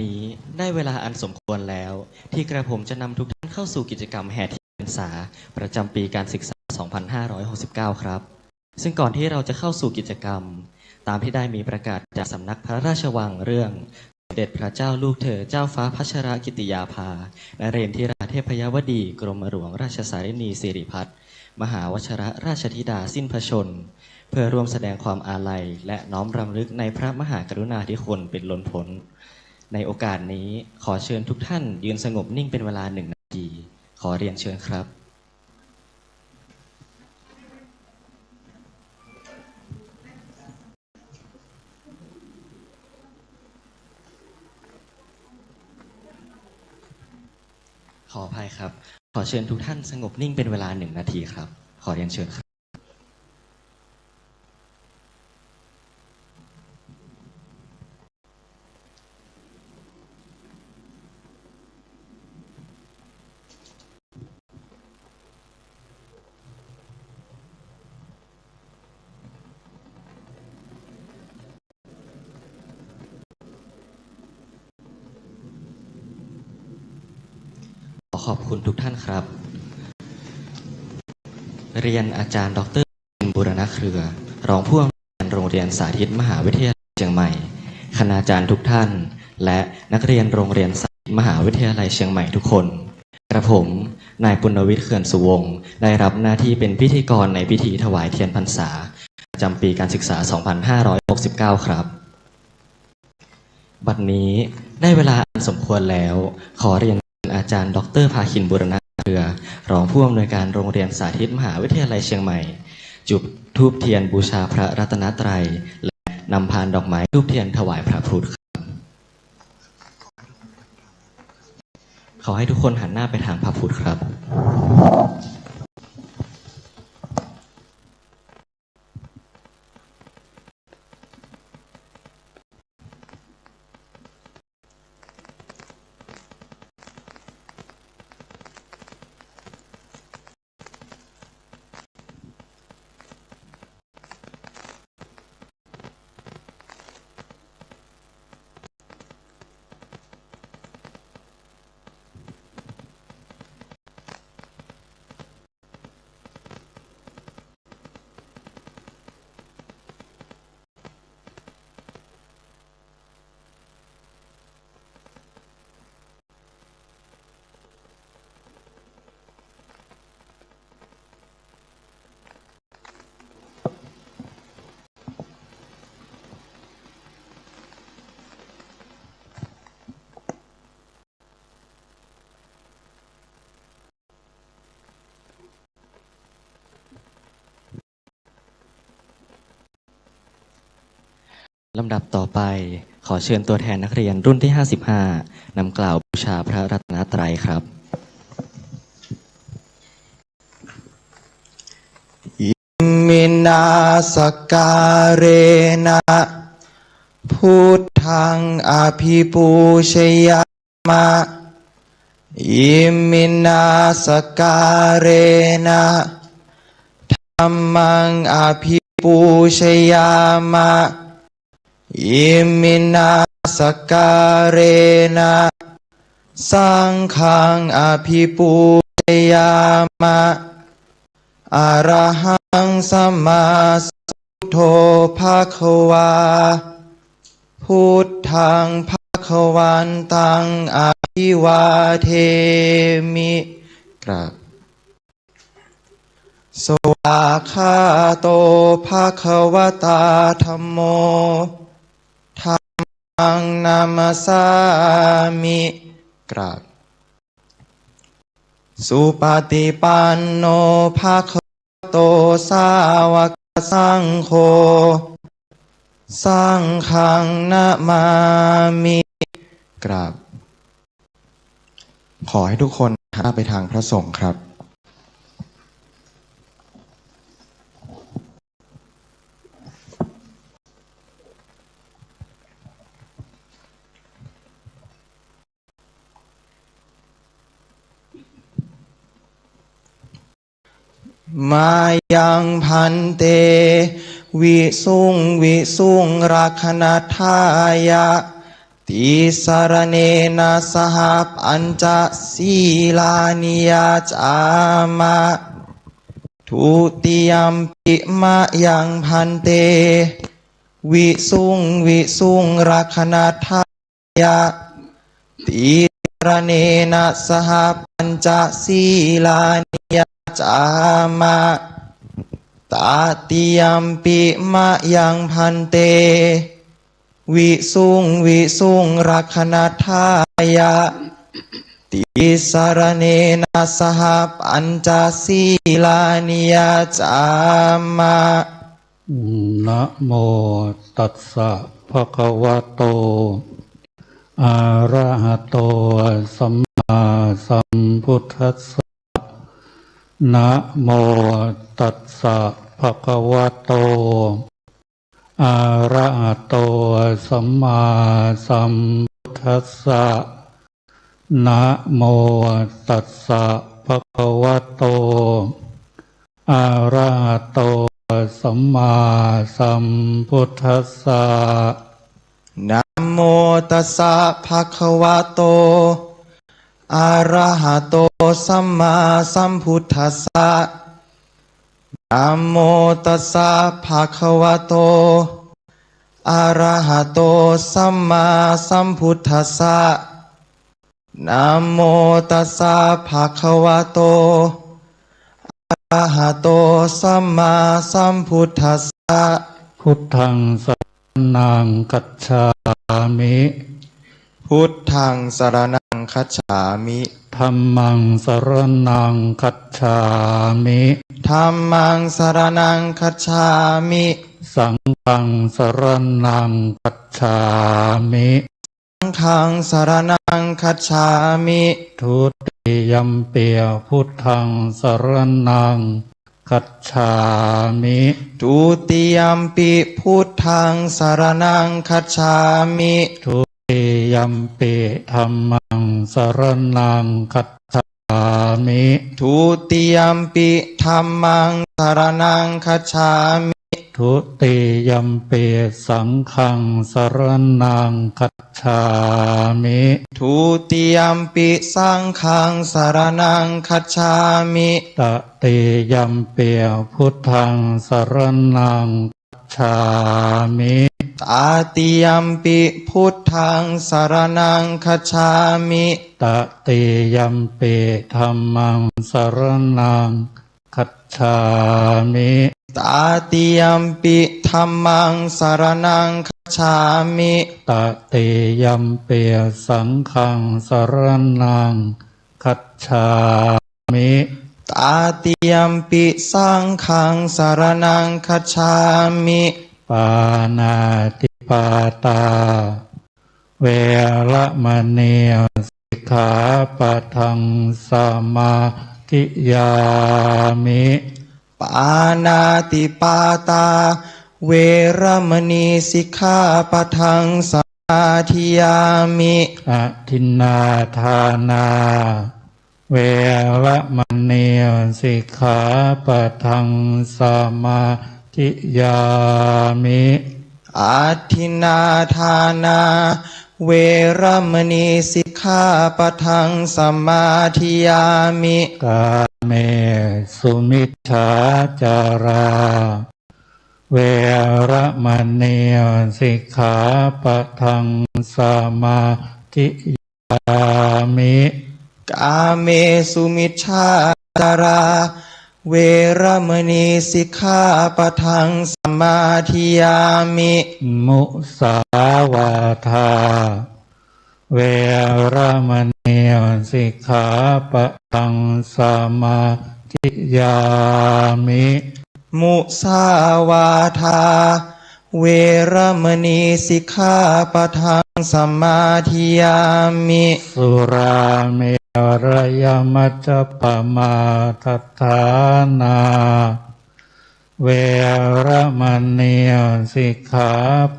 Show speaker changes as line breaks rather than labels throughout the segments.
นี้ได้เวลาอันสมควรแล้วที่กระผมจะนำทุกท่านเข้าสู่กิจกรรมแห่เทียนพรรษาประจำปีการศึกษา 2569 ครับซึ่งก่อนที่เราจะเข้าสู่กิจกรรมตามที่ได้มีประกาศจากสำนักพระราชวังเรื่องสมเด็จพระเจ้าลูกเธอเจ้าฟ้าพัชรกิติยาภานเรนทิราเทพยวดีกรมหลวงราชสารินีสิริพัฒน์มหาวชิรราชธิดาสิ้นพระชนม์เพื่อร่วมแสดงความอาลัยและน้อมรำลึกในพระมหากรุณาธิคุณเป็นล้นพ้นในโอกาสนี้ขอเชิญทุกท่านยืนสงบนิ่งเป็นเวลา1 นาทีขอเรียนเชิญครับขออภัยครับขอเชิญทุกท่านสงบนิ่งเป็นเวลา1 นาทีครับขอเรียนเชิญครับขอบคุณทุกท่านครับเรียนอาจารย์ดร.บูรณเครือรองผู้อำนวยการโรงเรียนสาธิตมหาวิทยาลัยเชียงใหม่คณาจารย์ทุกท่านและนักเรียนโรงเรียนสาธิตมหาวิทยาลัยเชียงใหม่ทุกคนกระผมนายปุณวิทย์เขื่อนสุวงศ์ได้รับหน้าที่เป็นพิธีกรในพิธีถวายเทียนพรรษาประจำปีการศึกษา 2569 ครับบัดนี้ได้เวลาอันสมควรแล้วขอเรียนอาจารย์ดร.ภาคินบูรณเครือรองผู้อำนวยการโรงเรียนสาธิตมหาวิทยาลัยเชียงใหม่จุดธูปเทียนบูชาพระรัตนตรัยและนำพานดอกไม้ธูปเทียนถวายพระพุทธขอให้ทุกคนหันหน้าไปทางพระพุทธครับลำดับต่อไปขอเชิญตัวแทนนักเรียนรุ่นที่ 55 นำกล่าวบูชาพระรัตนตรัยครับ
อิมินาสการเรนะพุทธังอภิปูชยามะอิมินาสการเรนะธัมมังอภิปูชยามะอิมินาสการเรนะสังฆังอภิปูชยามะอะระหังสัมมาสัมพุทโธภควาพุทธังภควันตังอภิวาเทมิกราบสวากขาโตภควตาธัมโมธัมมังนามัสสามิกราบสุปฏิปันโนภควโตสาวกสังโฆสังฆังนะมามิกราบขอให้ทุกคนหันหน้าไปทางพระสงฆ์ครับมายังพันเตวิสุงรักขณทายะ ติสรเนนะสหปัญจศีลานิยาจามะทุติยัมปิมะยังพันเตวิสุงรักขณทายะติสรเนนะสหปัญจศีลานิยาจามะตติยัมปิมะยังพันเตวิสุงรักขณทายะติสรเนนะสหปัญจศีลานิยาจามะ
นะโมตัสสะภะคะวะโตอะระหะโตสัมมาสัมพุทธัสสะนะโมตัสสะภะคะวะโตอะระหะโตสัมมาสัมพุทธัสสะนะโมตัสสะภะคะวะโตอะระหะโตสัมมาสัมพุทธัสสะ
นะโมตัสสะภะคะวะโตอะระหะโตสัมมาสัมพุทธัสสะนะโมตัสสะภะคะวะโตอะระหะโตสัมมาสัมพุทธัสสะนะโมตัสสะภะคะวะโตอะระหะโตสัมมาสัมพุทธัสสะ
พุทธังสรณังคัจฉามิ
พุทธังสรณังคัจฉามิ
ธัมมังสรณังคัจฉามิ
ธัมมังสรณังคัจฉามิ
สังฆังสรณังคัจฉามิ
สังฆังสรณังคัจฉามิ
ทุติยัมปิพุทธังสรณังคัจฉามิ
ทุติยัมปิพุทธังสรณังคัจฉามิ
ทุติยัมปิธัมมังสรณังคัจฉามิ
ทุติยัมปิธัมมังสรณังคัจฉามิ
ทุติยัมปิสังฆังสรณังคัจฉามิ
ทุติยัมปิสังฆังสรณังคัจฉามิ
ตติยัมปิพุทธังสรณังคัจฉามิ
ตติยัมปิพุทธังสรณังคัจฉามิ
ตติยัมปิธัมมังสรณังคัจฉามิ
ตติยัมปิธัมมังสรณังคัจฉามิ
ตติยัมปิสังฆังสรณังคัจฉามิ
ตติยัมปิสังฆังสรณังคัจฉามิ
ปานาติปาตาเวระมณีสิกขาปะทังสมาธิยามิ
ปานาติปาตาเวระมณีสิกขาปะทังสมาธิยามิ
อทินนาทานาเวระมณีสิกขาปะทังสมาธิยามิ
อาทินนาทานาเวระมณีสิกขาปะทังสมาธิยามิ
กาเมสุมิจฉาจาราเวระมณีสิกขาปะทังสมาธิยามิ
กาเมสุมิจฉาจาราเวระมณีสิกขาปะทังสมาธิยามิ
มุสาวาทาเวระมณีสิกขาปะทังสมาธิยามิ
มุสาวาทาเวระมณีสิกขาปะทังสมาธิยามิ
สุราเมรยมัจจปมาทัฏฐานาเวระมณีสิกขา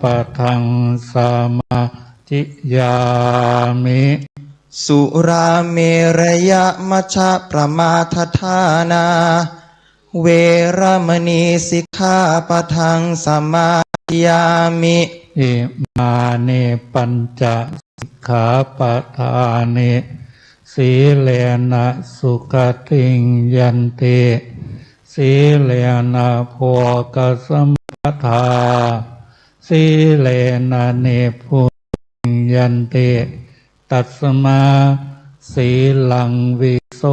ปะทังสมาธิยามิ
สุราเมรยมัชฌะประมาทฐานาเวระมณีสิกขาปะทังสมาธิยามิ
อิมานิปัญจสิกขาปทานิสีเลนะสุขติงยันติสีเลนะโภคสัมปทาสีเลนะนิพุติงยันติตัสมาสีลังวิโส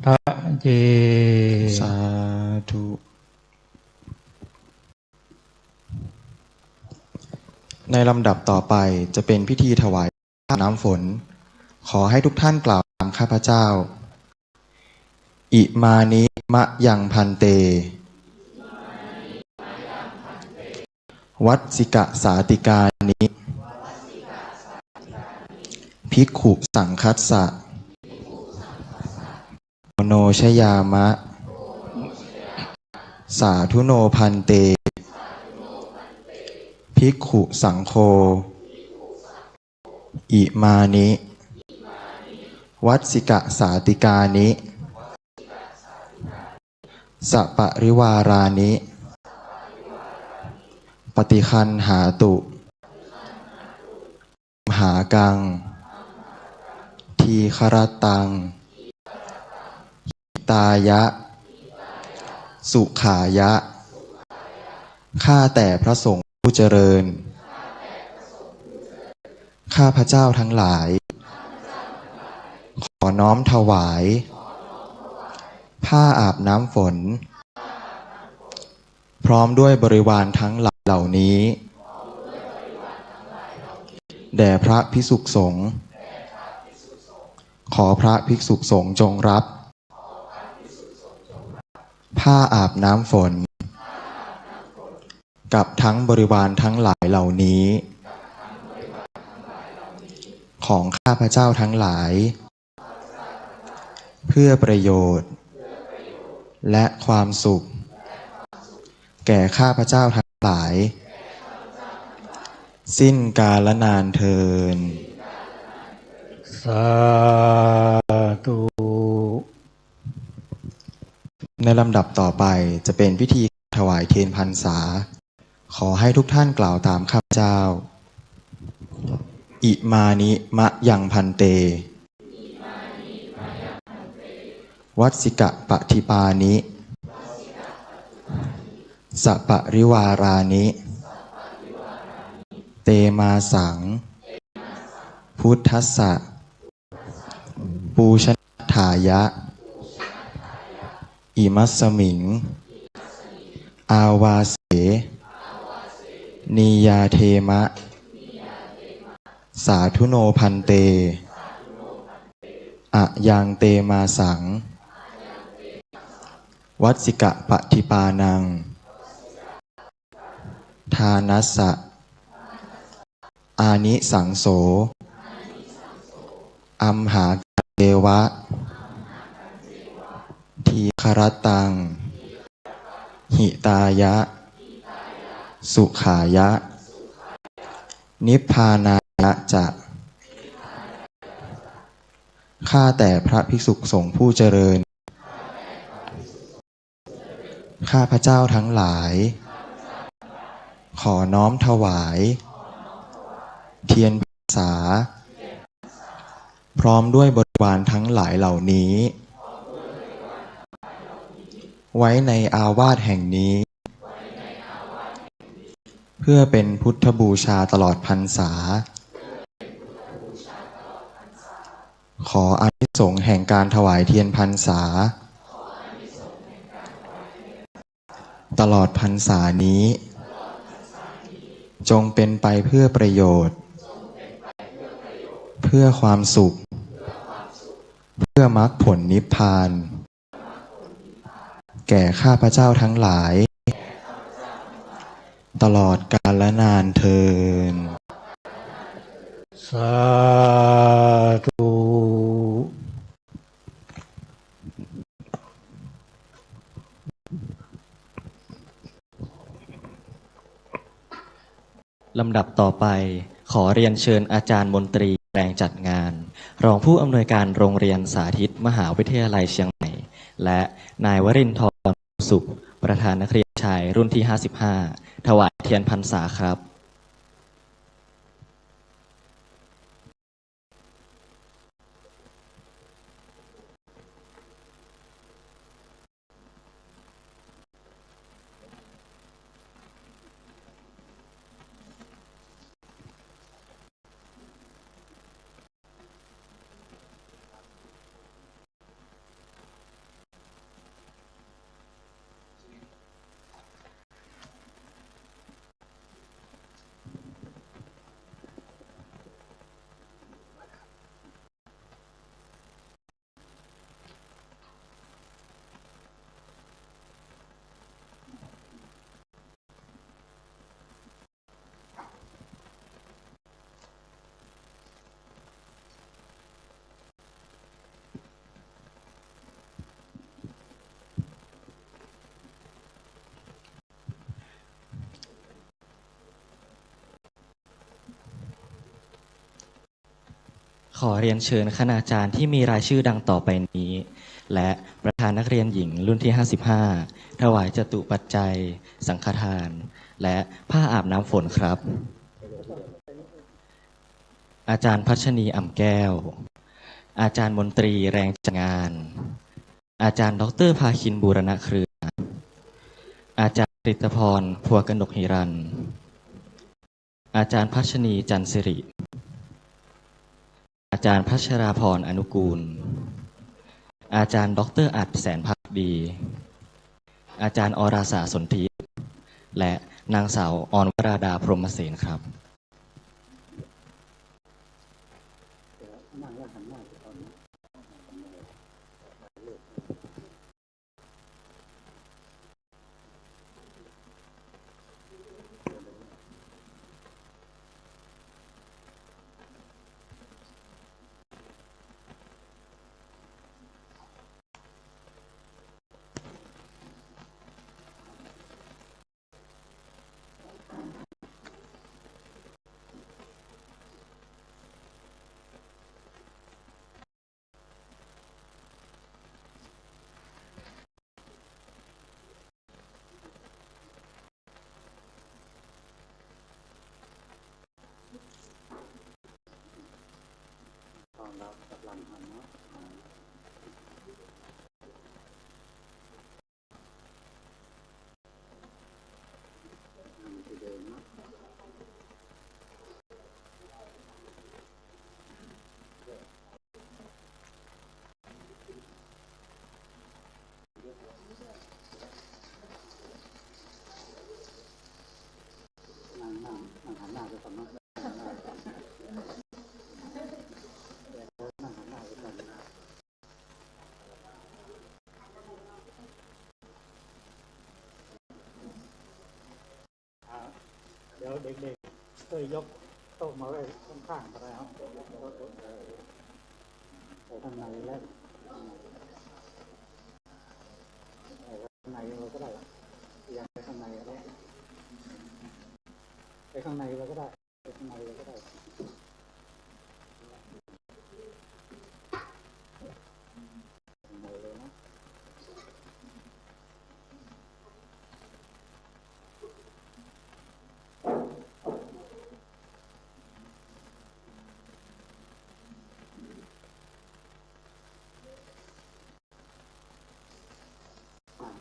ทะเย
สาธุ ในลำดับต่อไปจะเป็นพิธีถวายน้ำฝน ขอให้ทุกท่านกล่าวตามข้าพเจ้า อิมานิมะยังพันเต วัดสิกะสาติกานิภิกขุสังคัสสะโนชยามะ สาธุโนพันเต ภิกขุสังโฆ อิมานิ วัดสิกะสาติกานิสัปะริวารานิ ปฏิคันหาตุ หากัง ทีครตัง ตายะ สุขายะ ข้าแต่พระสงฆ์ผู้เจริญ ข้าพเจ้าทั้งหลาย ขอน้อมถวาย ผ้าอาบน้ำฝน พร้อมด้วยบริวารทั้งหลายเหล่านี้ แด่พระภิกษุสงฆ์ขอพระภิกษุสงฆ์จงรับ ผ้าอาบน้ำฝน กับทั้งบริวารทั้งหลายเหล่านี้ ของข้าพเจ้าทั้งหลาย เพื่อประโยชน์ และความสุข แก่ข้าพเจ้าทั้งหลาย สิ้นกาลนานเทิน
สาธุ
ในลำดับต่อไปจะเป็นพิธีถวายเทียนพรรษา ขอให้ทุกท่านกล่าวตามข้าพเจ้า อิมานิมะยังพันเต วัสสิกะปฏิปานิ สัปะริวารานิ เตมาสัง พุทธัสสะ ปูชนถายะ อิมัสสมิง อาวาเส นียาเทมะ สาธุโนพันเต อะยังเตมาสัง วัสสิกะปฏิปานัง ทานัสสะ อานิสังโส อัมหากันเทวะ ทีครตัง หิตายะ สุขายะ นิพพานายะจะ ข้าแต่พระภิกษุสงฆ์ผู้เจริญ ข้าพเจ้าทั้งหลาย ขอน้อมถวาย เทียนพรรษา พร้อมด้วยบริวารทั้งหลายเหล่านี้ ไว้ในอาวาสแห่งนี้ เพื่อเป็นพุทธบูชาตลอดพรรษา ขออานิสงส์แห่งการถวายเทียนพรรษา ตลอดพรรษานี้ จงเป็นไปเพื่อประโยชน์ เพื่อความสุข เพื่อมรรคผลนิพพาน แก่ข้าพเจ้าทั้งหลาย ตลอดกาลนานเทิน
สาธุ
ลำดับต่อไปขอเรียนเชิญอาจารย์มนตรีแปลงจัดงาน รองผู้อำนวยการโรงเรียนสาธิตมหาวิทยาลัยเชียงใหม่ และนายวรินทร์สุข ประธานนักเรียนชายรุ่นที่ 55 ถวายเทียนพรรษาครับ ขอเรียนเชิญคณาจารย์ที่มีรายชื่อดังต่อไปนี้ และประธานนักเรียนหญิงรุ่นที่ 55 ถวายจตุปัจจัย สังฆทาน และผ้าอาบน้ำฝนครับ อาจารย์พัชนีอ่ำแก้ว อาจารย์มนตรีแรงจัดงาน อาจารย์ดรภาคินบูรณะเครือ อาจารย์กฤตพรพัวกนกหิรัน อาจารย์พัชนีจันทร์สิริ อาจารย์พัชราพรอนุกูล อาจารย์ดรอัดแสนภักดี อาจารย์อราสาสนธิและนางสาวออนวราดาพรหมเสนครับ
เดี๋ยวเด็กๆช่วยยกโต๊ะมาไว้ข้างๆก็ได้ครับข้างในและข้างในเราก็ได้ยังไปข้างในก็ได้ไปข้างในเราก็ได้ไปข้างในเราก็ได้ข้างในเลยนะ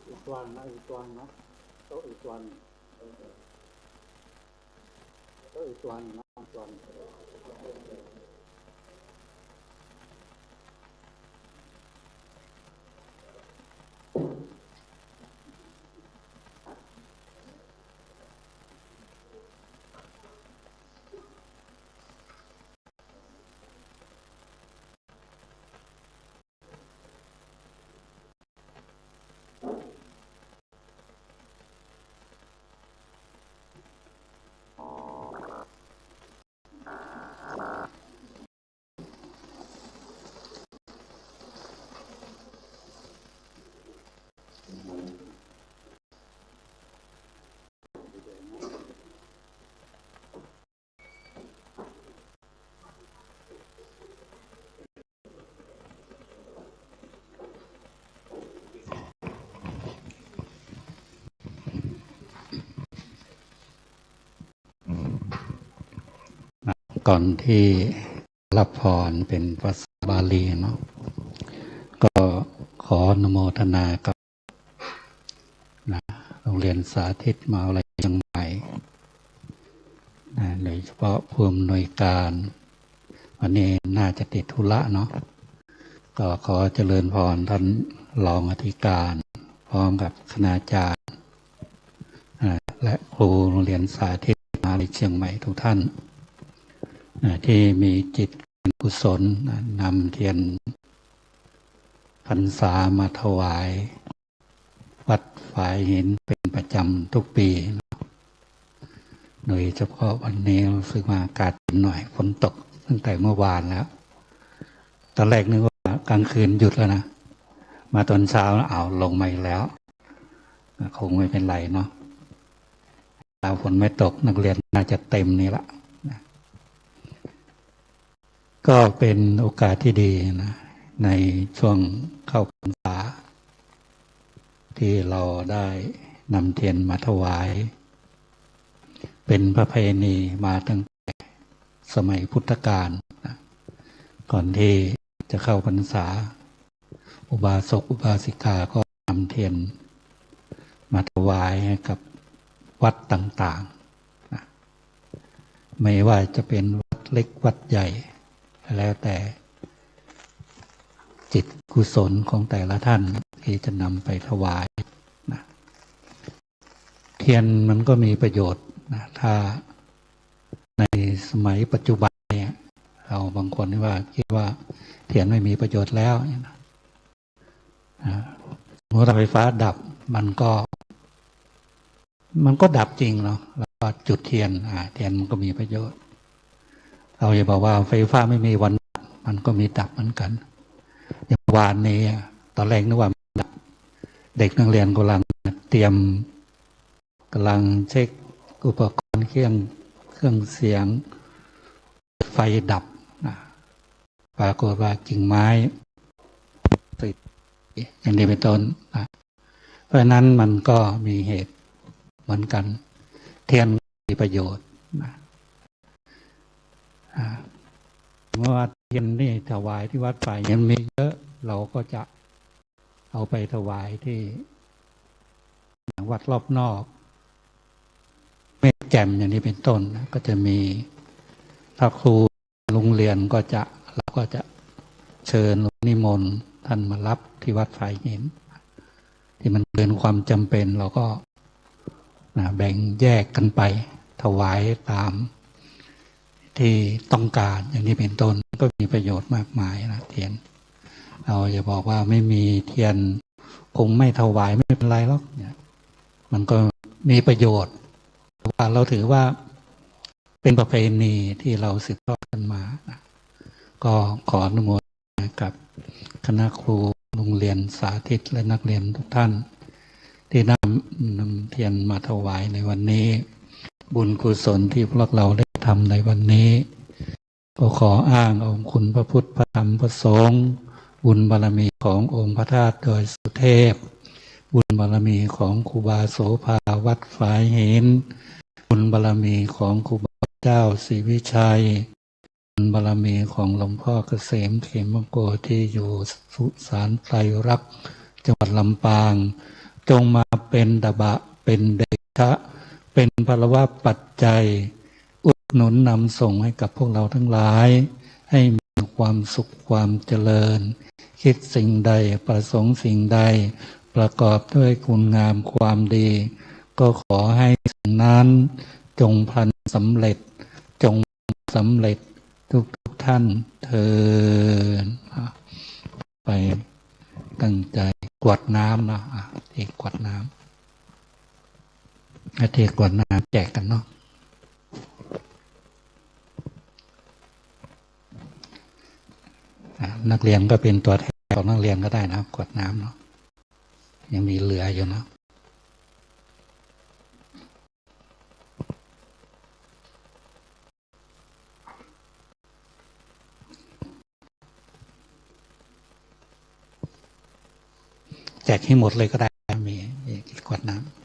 อีกตัวนะอีกตัวนะโต๊ะอีกตัวโต๊ะอีกตัวนะตัว
ก่อนที่รับพรเป็นภาษาบาลีเนาะก็ขออนุโมทนากับโรงเรียนสาธิตมหาวิทยาลัยเชียงใหม่โดยเฉพาะผู้อำนวยการวันนี้น่าจะติดธุระเนาะก็ขอเจริญพรท่านรองอธิการพร้อมกับคณาจารย์และครูโรงเรียนสาธิตมหาวิทยาลัยเชียงใหม่ทุกท่านที่มีจิตกุศลนำเทียนพรรษามาถวายวัดฝายหินเป็นประจำทุกปีโดยเฉพาะวันนี้รู้สึกว่าอากาศเย็นหน่อยฝนตกตั้งแต่เมื่อวานแล้วตอนแรกนึกว่ากลางคืนหยุดแล้วนะมาตอนเช้าลงมาอีกแล้วคงไม่เป็นไรเนาะฝนไม่ตกนักเรียนน่าจะเต็มนี่ละ ก็เป็นโอกาสที่ดีนะในช่วงเข้าพรรษาที่เราได้นำเทียนมาถวาย เป็นประเพณีมาตั้งแต่สมัยพุทธกาลนะก่อนที่จะเข้าพรรษา อุบาสกอุบาสิกาก็นำเทียนมาถวายให้กับวัดต่างๆนะไม่ว่าจะเป็นวัดเล็กวัดใหญ่แล้วแต่จิตกุศลของแต่ละท่านที่จะนำไปถวายนะเทียนมันก็มีประโยชน์นะถ้าในสมัยปัจจุบันเนี่ยเราบางคนคิดว่าเทียนไม่มีประโยชน์แล้วนะเมื่อไฟฟ้าดับมันก็ดับจริงเนาะแล้วก็จุดเทียนเทียนมันก็มีประโยชน์เราอย่าบอกว่าไฟฟ้าไม่มีวันดับมันก็มีดับเหมือนกันอย่างวานนี้ตอนแรกนึกว่าดับเด็กนักเรียนกำลังเช็คอุปกรณ์เครื่องเสียงไฟดับนะปรากฏว่ากิ่งไม้ติดอย่างนี้เป็นต้นนะเพราะนั้นมันก็มีเหตุเหมือนกันเทียนมีประโยชน์นะเมื่อว่าเทียนนี่ถวายที่วัดป่ายังมีเยอะเราก็จะเอาไปถวายที่วัดรอบนอกแม่แจ่มอย่างนี้เป็นต้นนะก็จะมีพระครูโรงเรียนเราก็จะเชิญนิมนต์ท่านมารับที่วัดฝ่ายหินที่มันเกินความจำเป็นเราก็แบ่งแยกกันไปถวายตามที่ต้องการอย่างนี้เป็นต้นก็มีประโยชน์มากมายนะเทียนเราอย่าบอกว่าไม่มีเทียนคงไม่ถวายไม่เป็นไรหรอกเนี่ยมันก็มีประโยชน์ว่าเราถือว่าเป็นประเพณีที่เราสืบทอดกันมานะก็ขออนุโมทนากับคณะครูโรงเรียนสาธิตและนักเรียนทุกท่านที่นำเทียนมาถวายในวันนี้บุญกุศลที่พวกเราได้ทำในวันนี้ก็ขออ้างองค์คุณพระพุทธพระธรรมพระสงฆ์บุญบารมีขององค์พระธาตุดอยสุเทพบุญบารมีของครูบาโสภาวัดฝายหินบุญบารมีของครูบาเจ้าศรีวิชัยบุญบารมีของหลวงพ่อเกษมเขมโกที่อยู่สุสานไตรรักษ์จังหวัดลำปางจงมาเป็นดาบะเป็นเดชะเป็นพลวะปัจจัยอุดหนุนนำส่งให้กับพวกเราทั้งหลายให้มีความสุขความเจริญคิดสิ่งใดประสงค์สิ่งใดประกอบด้วยคุณงามความดีก็ขอให้สิ่งนั้นจงพลันสำเร็จจงสำเร็จทุกท่านเถิดไปตั้งใจกวดน้ำนะที่กวดน้ำที่กวดน้ำแจกกันเนาะนักเรียนก็เป็นตัวแทนของนักเรียนก็ได้นะกวดน้ำเนาะยังมีเหลืออยู่เนาะแจกให้หมดเลยก็ได้มีขวดน้ำ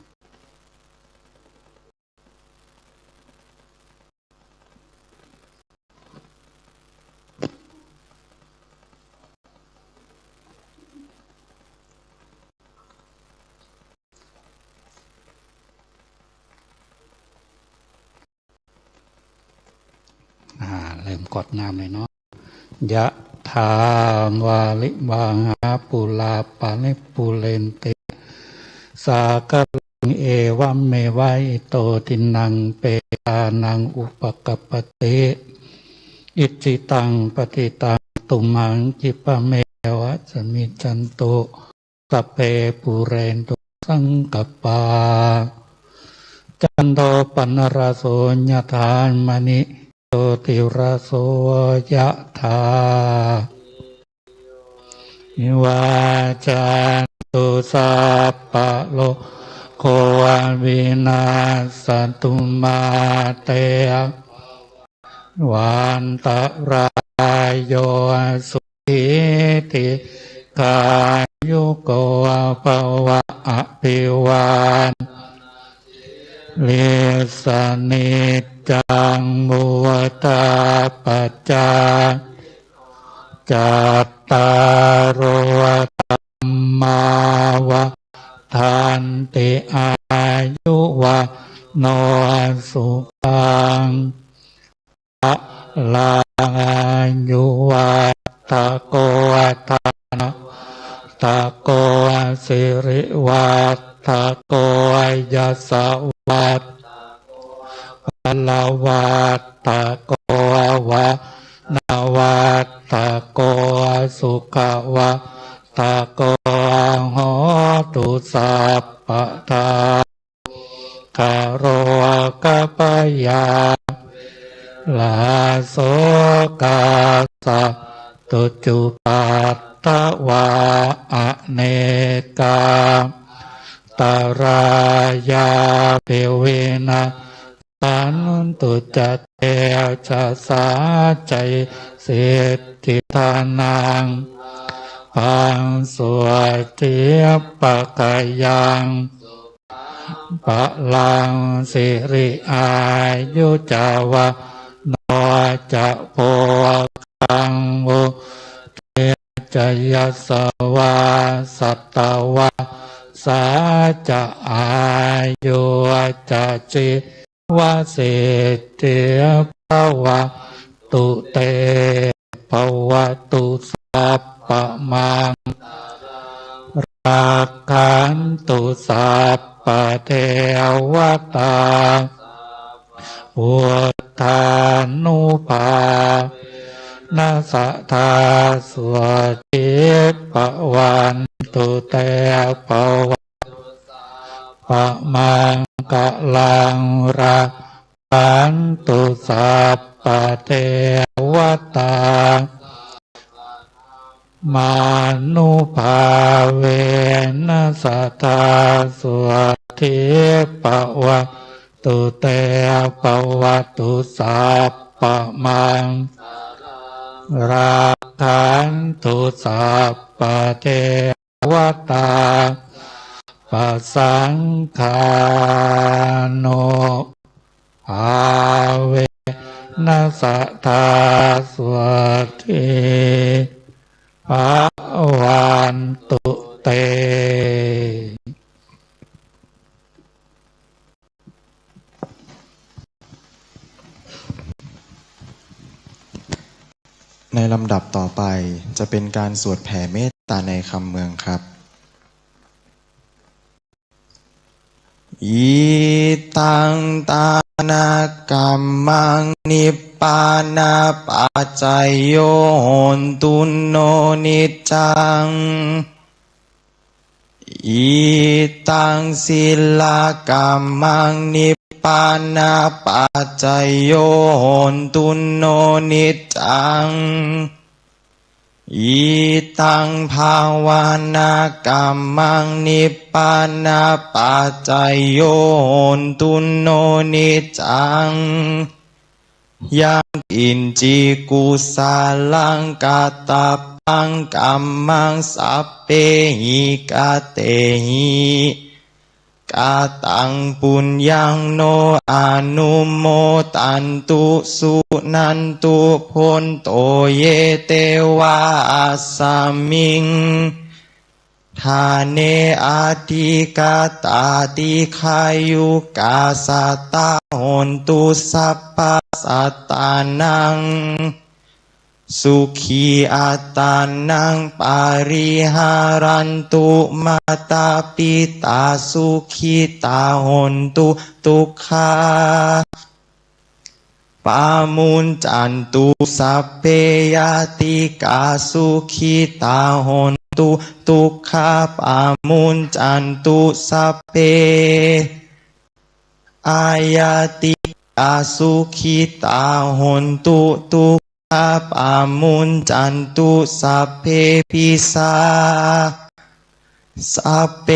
เริ่มกดน้ำเลยเนาะยะถาวาลิวาหาปุลาปานิปุเรนติสากลังเอวัมเมวะอิโตทินังเปตานังอุปกัปปติอิจิตังปฏิตังตุมังจิปะเมวะสมิจันโตสัพเพปุเรนตุสังกปาจันโทปนรโสญธานมณิโตติระโสยะธาวาจันตุสัพพะโลโกวินาศตุมาเตวันตราย โยสุขีติกายุโกภวะอภิวานเลสนิจจังมุตตาปัจจาจัตตารโอธรรมาวะทันติอายุวะโนสุขังพลังอายุวัตโกธนะตะโกสิริวัตโกยัสสวัตพลวัตโกวะนาวัตโกสุขวัตโกโหตุสัพพทาคารวะกปยาลาโสกาสัพตุจุปัตตวาอเนกาตารายาเปเวนะตันตุจัตเตชะสาใจเสติทานังพังสวดเทียปะกายังปะลังสิริอายุจาวะโนจะโพคังโอเตจยัสสวาสัตตวะสาจะอายุจะจิวะเสติภวะตุเตภวะตุสัพพมังรักขันตุสัพพเทวตาพุทธานุภานาสะทาสวทิปวันตุเตภวะปะมังกะลังราคันตุสัพพเทวตามานุภาเวนัสสทาสวทิปวะตุเตภวะตุสัพพมังราคันตุสัพพเทวตาปัสสังฆาโนอาเวนัสสทาสวทิภวันตุเต
ในลำดับต่อไปจะเป็นการสวดแผ่เมตตาในคำเมืองครับอิตังตานากรรมังนิพพานาปัจจยโยโหนตุนโนนิจจังอิตังศิลากรรมังนิพพานาปัจจยโยโหนตุนโนนิจจังอิตังภาวานากรรมังนิพพานาปัจจยโยโหนตุนโนนิจจังยังอินจิกุสาลังกาตาปังกัมมังสัพเพหิกาเตหิกาตังปุญญังโนอนุโมตันตุสุนันตุพนโตเยเตวาสามิงทาเนอาทิกาตาติขายุกาสัตตาโหนตุสัพพสัตตานังสุขีอัตตานังปาริหารันตุมาตาปิตาสุขีตาโหนตุทุกขาปามุนจันตุสัพเพยติกาสุขีตาโหนตุทุกขาปามุนจันตุสัพเพอายติกาสุขีตาโหนตุทุกขาปามุนจันตุสัพเพปิสาสัพเพ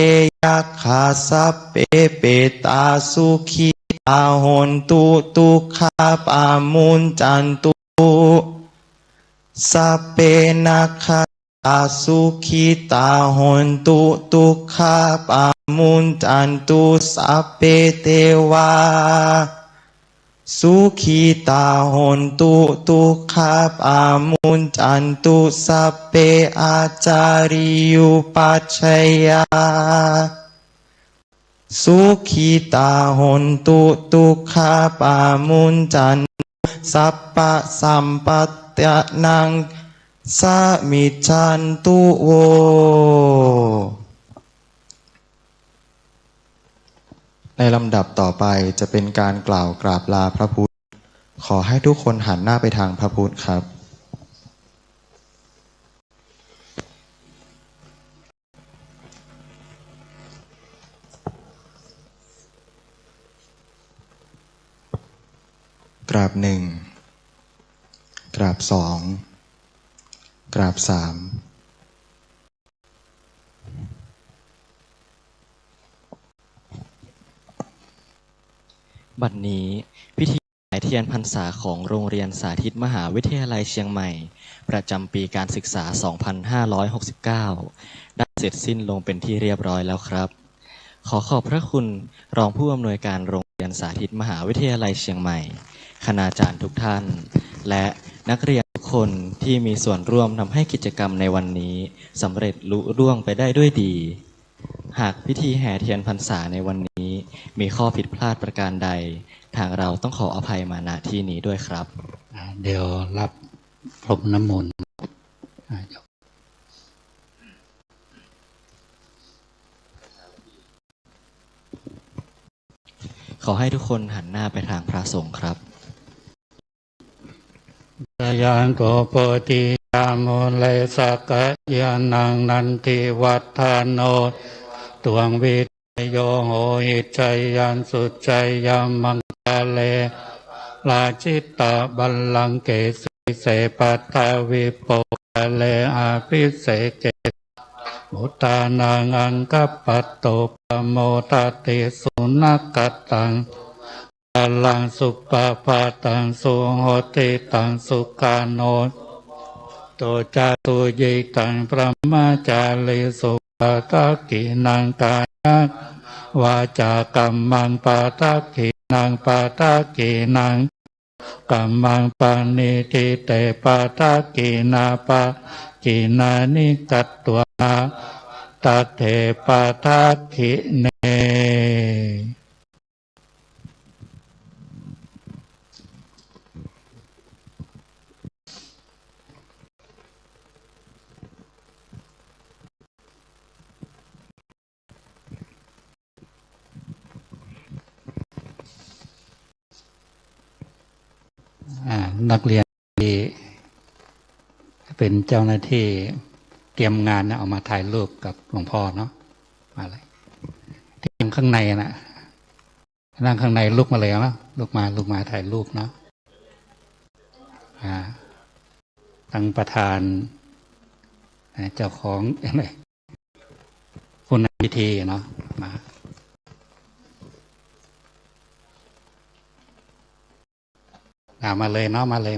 ยัคขาสัพเพเปตาสุขีตาโหนตุทุกขาปามุนจันตุ สัพเพนัคขาตาสุขิตาหนตุทุกขาปามุนจันตุสัพเพเทวาสุขีตาหนตุทุกขาปามุนจันตุสัพเพอาจาริยุปัชฌยาสุขีตาหนตุทุกขาปามุนจันตุสัพพะสัมปัตตะนังสามิจฉันตุโวในลำดับต่อไปจะเป็นการกล่าวกราบลาพระพุทธขอให้ทุกคนหันหน้าไปทางพระพุทธครับกราบหนึ่งกราบสองกราบสาม
บัดนี้พิธีถวายเทียนพรรษาของโรงเรียนสาธิตมหาวิทยาลัยเชียงใหม่ประจำปีการศึกษา 2569 ได้เสร็จสิ้นลงเป็นที่เรียบร้อยแล้วครับ ขอขอบพระคุณรองผู้อำนวยการโรงเรียนสาธิตมหาวิทยาลัยเชียงใหม่คณาจารย์ทุกท่านและนักเรียนทุกคนที่มีส่วนร่วมทำให้กิจกรรมในวันนี้สำเร็จลุล่วงไปได้ด้วยดี หากพิธีแห่เทียนพรรษาในวันนี้มีข้อผิดพลาดประการใดทางเราต้องขออภัยมาณที่นี้ด้วยครับ
เดี๋ยวรับพรมน้ำมนต์
ขอให้ทุกคนหันหน้าไปทางพระสงฆ์ครับ
ยานโกโปติยามุเลสกะยานังนันติวัฏฐานโนตวงวิทโยโหหิจยันสุจยามังคาเลลาจิตตะบัลลังเกสิเสปัตตาวิโปกะเลอาภิเสเกมุตานังอังกัปปัตโตปโมตติสุนักตังพลังสุปปาตังสุโหติตังสุกาโนโตจาตุยิตังพระมาจาริสุปตะกินังกายะวาจากัมมังปาตะกินังปาตะกินังกัมมังปานิติเตปาตะกินาปะกินานิกัตตวาตัตเถปาตะกิเนนักเรียนที่เป็นเจ้าหน้าที่เตรียมงานนะเอามาถ่ายรูปกับหลวงพ่อเนาะมาเลยที่นั่งข้างในนะนั่งข้างในลุกมาเลยเนาะลุกมาถ่ายรูปเนาะทางประธานเจ้าของอะไรผู้นำพิธีเนาะมาเลยเนาะมาเลย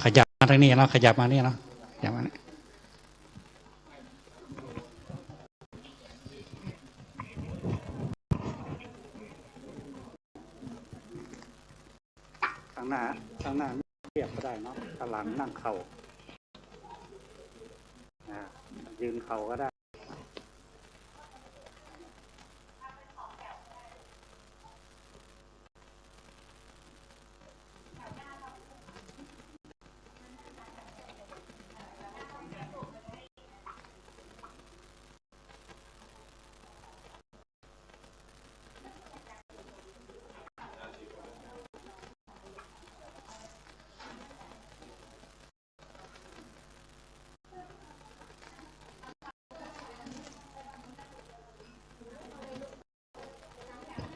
ขยับมาทางนี้เนาะขยับมานี่เนาะขยับมานี่ข้างหน้าเรียบก็ได้เนาะข้างหลังนั่งเข่ายืนเข่าก็ได้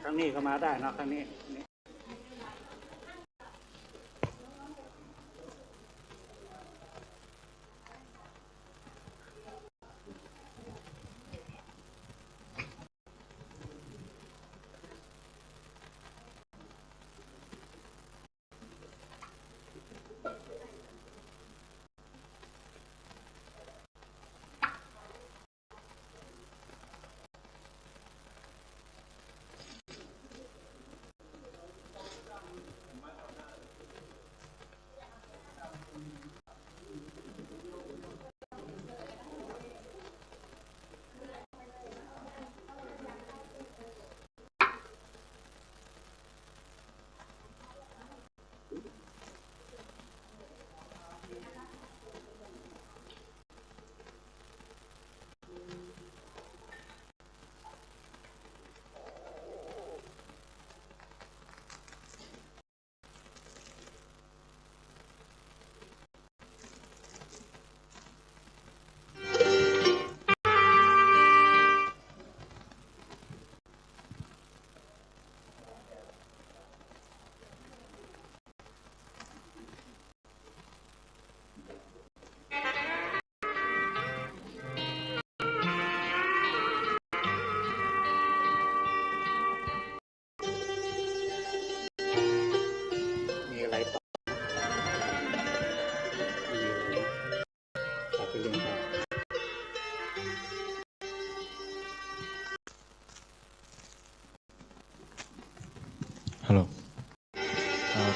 ข้างนี้ก็มาได้เนาะข้างนี้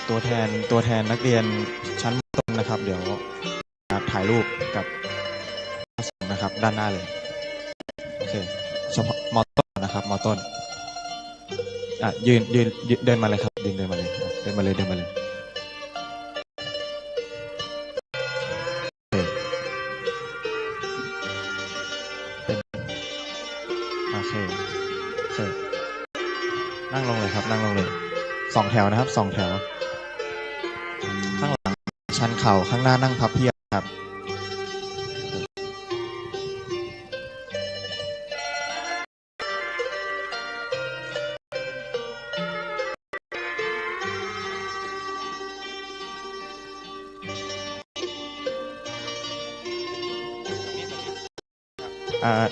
ตัวแทนนักเรียนชั้นต้นนะครับเดี๋ยวถ่ายรูปกับพระสงฆ์นะครับด้านหน้าเลยโอเคเฉพาะมต้นนะครับมต้นยืนเดินมาเลยครับเดินมาเลยเดินมาเลยโอเคโอเคนั่งลงเลยครับนั่งลงเลย2 แถวนะครับ2 แถวข้างหลังชันเข่าข้างหน้านั่งพับเพียบครับ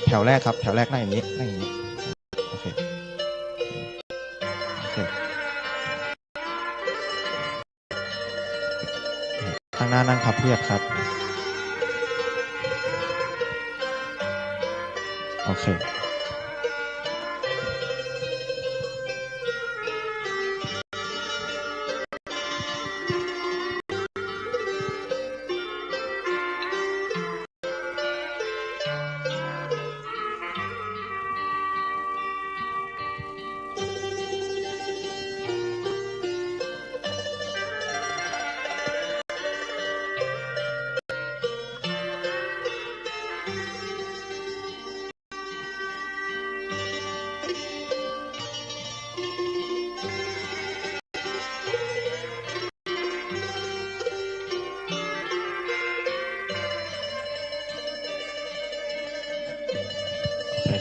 แถวแรกครับแถวแรกนั่งอย่างนี้โอเคโอเคข้างหน้านั่งพับเพียบครับโอเค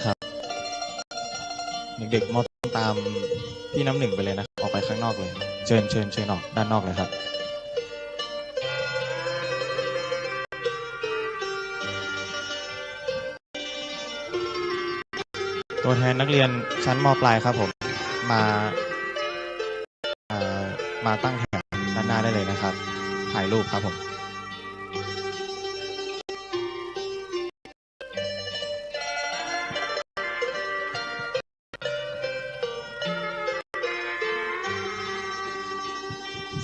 ครับเด็กๆมอตามพี่น้ำหนึ่งไปเลยนะออกไปข้างนอกเลยเชิญออกด้านนอกเลยครับตัวแทนนักเรียนชั้นม.ปลายครับผมมามาตั้งแถวด้านหน้าได้เลยนะครับถ่ายรูปครับผม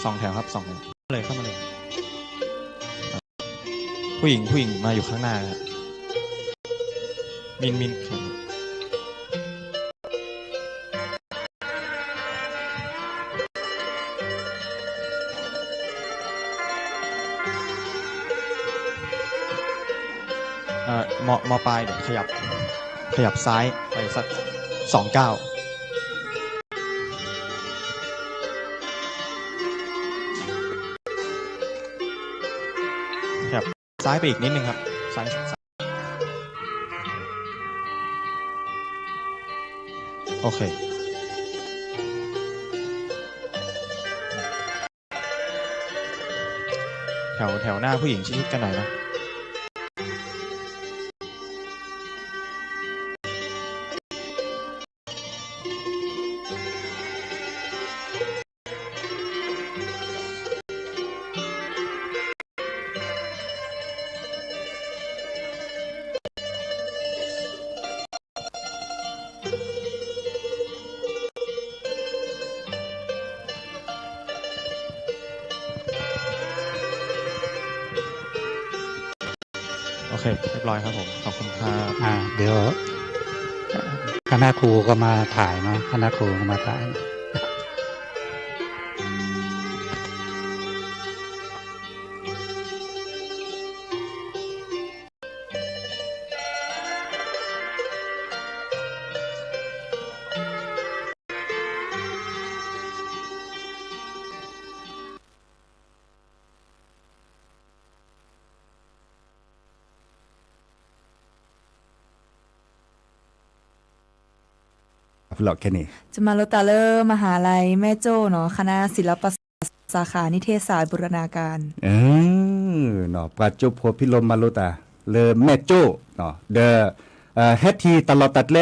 2 แถวครับ2 แถวเข้ามาเลยผู้หญิงมาอยู่ข้างหน้าครับมินมปลายเดี๋ยวขยับซ้ายไปสัก2 ก้าวขยับซ้ายไปอีกนิดนึงครับซ้ายโอเคแถวหน้าผู้หญิงชิดกันหน่อยนะโอเคเรียบร้อยครับผมขอบคุณครับ
เดี๋ยวคณะครูก็มาถ่ายเนาะคณะครูก็มาถ่าย
หลอกแค่นี้
จะมาโลตาเลอร์มหาลัยแม่โจ้เนาะคณะศิลปศาสตร์สาขานิเทศศาสตร์บูรณาการ
เนาะปัจจุบันพิลมมาลุตาเลแม่โจ้เนาะเดเฮดทีตลอดตัดเล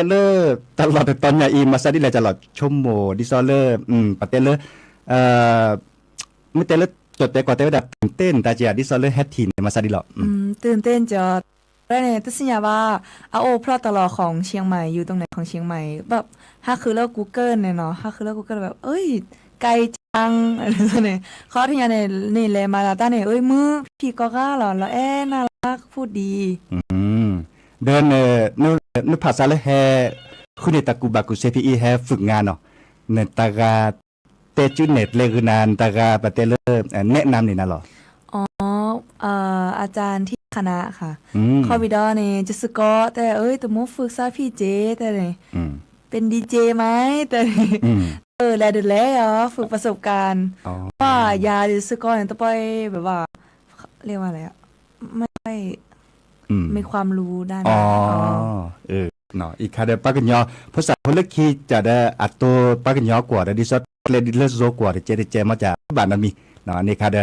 ตลอดตอนยาอีมาซาดิแลตลอดชมโมดิซอเลปัตเตเลไม่เตเลจดแต่ก่อนแต่ว่าตื่นเต้นตาเจียดิซอเลเฮดทีมาซาดิหรอ
ตื่นเต้นจอแล้วเนี่ยตัดสินใจว่าอาโอพลอตตลอดของเชียงใหม่อยู่ตรงไหนของเชียงใหม่แบบถ้าคือเลิก Google เนี่ยเนาะถ้าคือเลิก Google แบบเอ้ย ไกลจังอะไรสักเนี่ยเขาที่ยันเนี่ยนี่แลมาลาต้าเนี่ยเอ้ยมือพี่ก็กล้าเหรอแล้วน่ารักพูดดี
อืมเดินนึกภาษาเลยแฮคุณเนตากูบากุเซพีอีแฮฝึกงานเนาะเนตากาเตจุเน็ตเลกนานตากาปะเตเลแนะนำนี่นะเหรอ
อ๋ออาจารย์ที่คณะค่ะ
อืม
คอวิดอเนี่ยจะสกอตแต่เอ้ยตัวมูฝึกซาพี่เจแต่เนี่ย
อืม
เป็นดีเจไหมแต่เนี่ย
อืม
แลดูแลเหรอฝึกประสบการณ์
อ๋อ
ว่ายาจะสกอตเนี่ยต้องไปแบบว่าเรียกว่าอะไรอะไม่ค่อย
อืม
มีความรู้ด้าน
อ๋อ
นั้น
เออเนาะอีกคาเดปากันยอภาษาพลคีจะได้อัตโตปากันยอกว่าดิสอเลดิเลโซกว่าเจเดเจมาจากบ้านนั้นมีเนาะนี่คาเด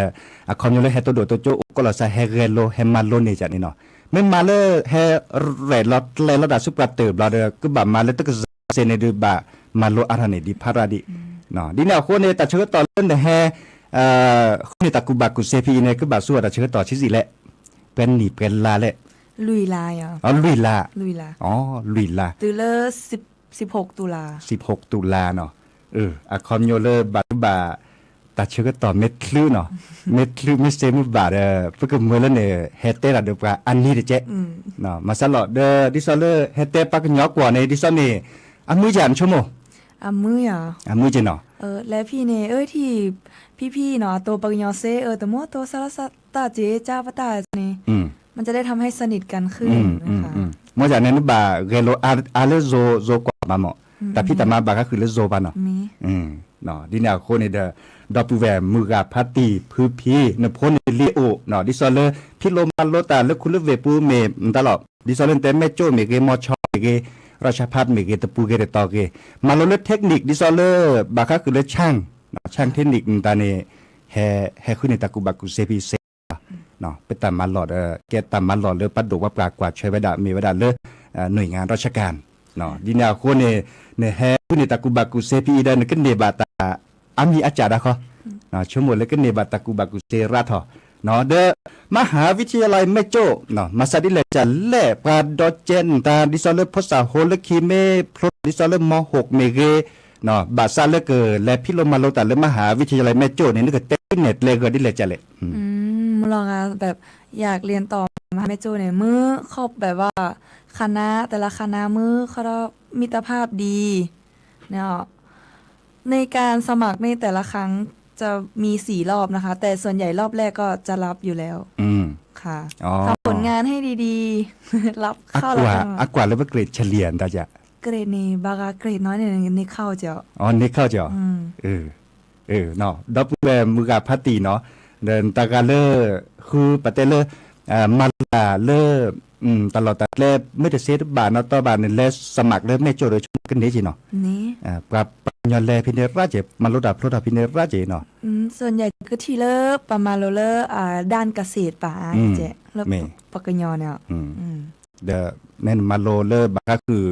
อะคอมยูเลเฮโตโดโตโจก็ลาซาเฮเรโลเฮมาโลนี่จันี่เนาะไม่มาเลเฮเรลอเลลดาสุปราเตบลาเดก็บามาเลตกเซเนดูบามาโลอาราเนดิพาราดิเนาะดิแนวคนเนี่ยตัดเชื้อต่อเล่นเฮคนตะกุบากุเซพีเนี่ยก็บาสัวตัดเชื้อต่อชิสิแหละเป็นนี่เป็นลาแหละ
ลุยลายอ่ะ
อ๋อลุยลา
ลุยลา
อ๋อลุยลา
ตุลา16 ตุลา
16 ตุลาเนาะอะคอมโยเลอร์บัตบาตัดเชื้อต่อเม็ดคลื่นเนาะ เม็ดคลื่นไม่เซมุบาเพื่อเมื่อแล้วเนี่ยเฮเตระเดปาอันนี้เดเจเนาะมาสลอดดิซอเลอร์เฮเตปักยอกว่าในดิซอนี่อันมือจานชั่วโมง
มืออ่ะ
อันมือจเนาะ
และพี่เนี่ยที่พี่เนาะตัวปักยอเซแต่มัวตัวสารสตาเจจ้าปตาเนี่ย
อืม
มันจะได้ทำให้สนิทกันขึ้นนะคะ
มื่อจากนั้นบาเรโลอาเลโซกว่ามาเหมาะแต่พี่ตามาบาก็คือเลโซบาเนาะ
มี
เนาะดิเนี่ยคนเนี่ยดอปูแวมือกาพัตตีพื้พี่เนพนลีโอเนาะดิซอเลพี่โลมาโลตาเลคุลเวปูเมตลอดดิซอเลเตเมโจเมเกมอชอเมเกราชพัฒเมเกตปูเกเรตอเกมาโลเลเทคนิคดิซอเลบาก็คือเลช่างช่างเทคนิคตาเนี่ยแฮคุเนตากุบากุเซพีเซเนาะไปตามมาหลอดแกตามมาหลอดเลยปัดดูว่าปรากว่าใช้เวลามีเวลาเลยหน่วยงานราชการเนาะดิเนี่ยคนเนี่ยแฮคุเนตากุบากุเซพีเดนก็เนบาตาอามีอาจารย์เขาชั่วโมงแล้วก็เนบาตากุบากุเซราทอเนาะเดมหาวิทยาลัยแม่โจ้เนาะมาซาดิเลจันเล่ปาดอเจนตาดิซอเลภาษาโฮลคีเมพลดิซอเลม6เมเกเนาะบาซาเลเกและพิโลมาโลตาเลมหาวิทยาลัยแม่โจ้เนี่ยนึกเต้นเน็ตเลเกดิเลจันเล
มึงลองอ่ะแบบอยากเรียนต่อมาแม่โจเนี่ยมือครบแบบว่าคณะแต่ละคณะมือเขามิตรภาพดีเนี่ยในการสมัครในแต่ละครั้งจะมี4 รอบนะคะ แต่ส่วนใหญ่รอบแรกก็จะรับอยู่แล้ว ค่ะ
อ๋อ
ทำผลงานให้ดีๆ รับ
อัก
เข้า
ก
แล้ว
ว่า
กัน
อักกว่าแล้วว่าเกรดเฉลี่ยตาจะ
เกรดนี้บางเกรดน้อยเนี่ยในเข้าเจ้า
อ๋อนี่เข้าใจเนาะดับเบิลมือกาพัตตีเนาะเดินตากาเลอคือปะเตเลมาลาเลอตลอดแต่เลไม่ได้เซตบาทเนาะต่อบาทเนี่ยเลสมัครเลไม่โจโดยกันนี้จีเนาะ
นี่
ปรับยอนเลพินเนราเจมาลดาพลดาพินเนราเจเนาะ
ส่วนใหญ่ก็ทีเลอร์ประมาณโรเลอร์ด้านเกษตรป่าเจ๊แล้วปกยอเนี่ย
เดแม่นมาโลเลอบาก็คือ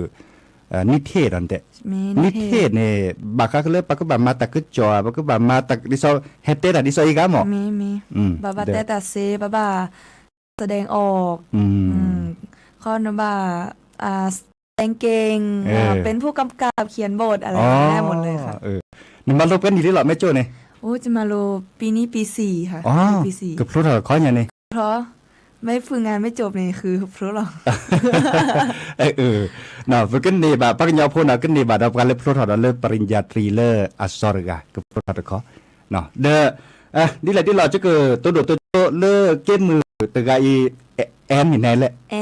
นิเทศอันเตะ
มี
นิเทศเนี่ยบากก็เลยปากก็บามาตะกึจอบากก็บามาตะดิซอเฮเตระดิซออีกาหมอ
มีบาบาแต่ตาเซบาบาแสดงออกข้อนบาแสดงเก่งเป็นผู้กำกับเขียนบทอะไรได้หมดเลยค่ะ
นี่มาลบกันดีหรือหรอแม่โจ้เนี่ย
โอ้จะมาโลปีนี้ปี4 ค่ะ
อ๋อ
ปี4
กับพลุทอข้ออย่างนี้
เพราะไม่ฝึกงานไม่จบนี่คือเพราะหรอ
เนาะฝึกกันนี่บาปักยอพูนะกันนี่บาดับกันเลยพลุทอเลยปริญญาตรีเลยอัศรกะกับพลุทอข้อเนาะนี่แหละที่เราจะเกิดตัวโดดตัวเลเกมมือตะกายแอนอยู่ไหนแหละ
แอ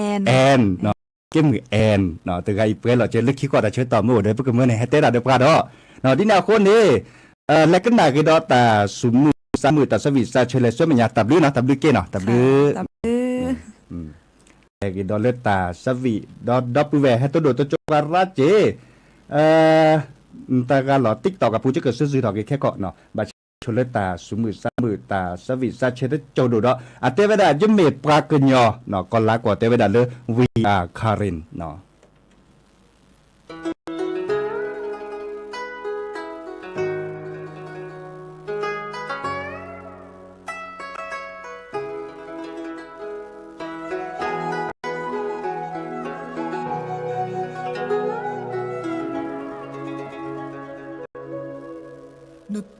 น
เนาะเกมมือแอนเนาะตะกายเพื่อนเราจะเลือกคิดก่อนจะเชิญต่อมือเดี๋ยวเพื่อนเมื่อไหร่ให้เต้ระเดี๋ยวปลาดอเนาะที่แนวคนนี้และก็หนักก็ดอตาสุมือสามมือตาสวิตซาเชลเซมันยาตับลื้อเนาะตับลื้อเก้เนาะตับลื้อแต่ก็ดอเลตาสวิดอดับเวให้ตัวโดดตัวจการาเจตาการหล่อติ๊กต่อกับผู้จะเกิดซื้อๆต่อแค่เกาะเนาะบาชลตาสุมือสามมือตาสวิซาเชลโจโดดอะเตเวดาจะเมปรากญอเนาะก็ลากว่าเตเวดาเลยวีอาคารินเนาะ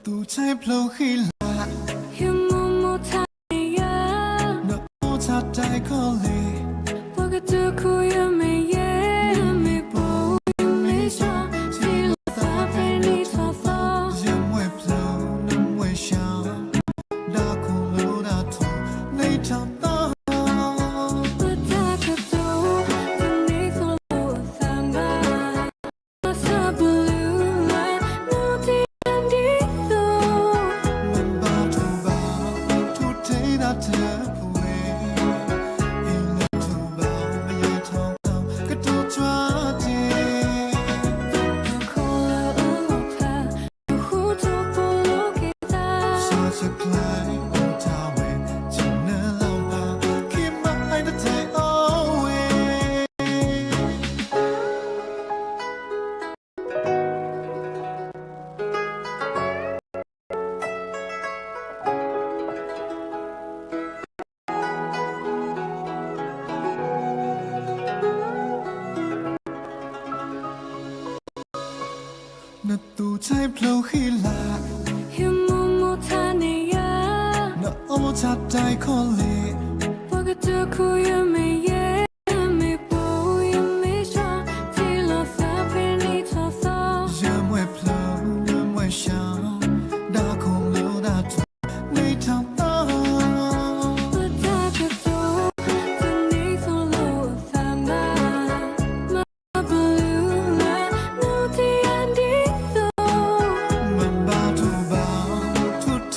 tu chai plo khila
hiu mu mu tha ya
no o cha dai ko le
po ka tu ku ya me ye me po me sha si la fa pe ni fa fa
yam we plo nam we sha da ko lo da tu nei cha ta
pa ta ka tu ka ni fa lo fa ma ma sa blue la no ti di do
man ba tu te da te we in la tu ba me ya thong thong ka tu chwa je
ko la o pa hu to po lo ki ta
sa sa klai o ta we chin na lao ba ki ma ai da te always 那都在飘起来，
hiu mu mu tha ya
那我插在口里。
po ka tu ku ya